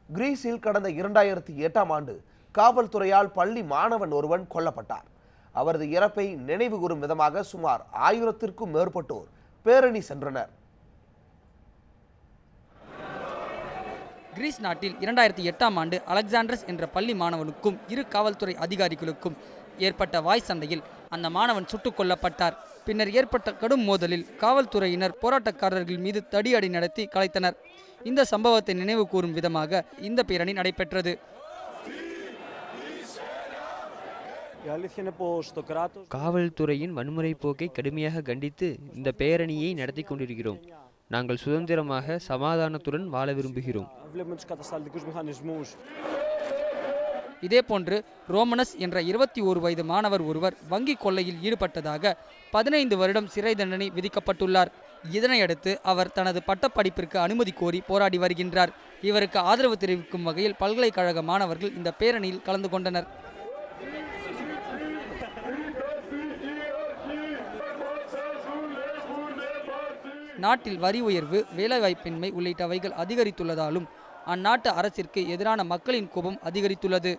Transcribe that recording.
கிரீஸில் கடந்த 2008ஆம் ஆண்டு காவல்துறையால் பள்ளி மாணவன் ஒருவன் கொல்லப்பட்டார். அவரது இறப்பை நினைவு கூறும் விதமாக சுமார் 1000த்திற்கும் மேற்பட்டோர் பேரணி சென்றனர். கிரீஸ் நாட்டில் 2008ஆம் ஆண்டு அலெக்சாண்டர்ஸ் என்ற பள்ளி மாணவனுக்கும் 2 காவல்துறை அதிகாரிகளுக்கும் ஏற்பட்ட வாய் சண்டையில் அந்த மாணவன் சுட்டுக் கொல்லப்பட்டார். பின்னர் ஏற்பட்ட கடும் மோதலில் காவல்துறையினர் போராட்டக்காரர்கள் மீது தடியடி நடத்தி கலைத்தனர். இந்த சம்பவத்தை நினைவு கூறும் விதமாக இந்த பேரணி நடைபெற்றது. காவல்துறையின் வன்முறை போக்கை கடுமையாக கண்டித்து இந்த பேரணியை நடத்தி கொண்டிருக்கிறோம். நாங்கள் சுதந்திரமாக சமாதானத்துடன் வாழ விரும்புகிறோம். இதேபோன்று ரோமனஸ் என்ற 21 வயது மாணவர் ஒருவர் வங்கி கொள்ளையில் ஈடுபட்டதாக 15 வருடம் சிறை தண்டனை விதிக்கப்பட்டுள்ளார். இதனையடுத்து அவர் தனது பட்டப்படிப்பிற்கு அனுமதி கோரி போராடி வருகின்றார். இவருக்கு ஆதரவு தெரிவிக்கும் வகையில் பல்கலைக்கழக மாணவர்கள் இந்த பேரணியில் கலந்து கொண்டனர். நாட்டில் வரி உயர்வு, வேலைவாய்ப்பின்மை உள்ளிட்டவைகள் அதிகரித்துள்ளதாலும் அந்நாட்டு அரசிற்கு எதிரான மக்களின் கோபம் அதிகரித்துள்ளது.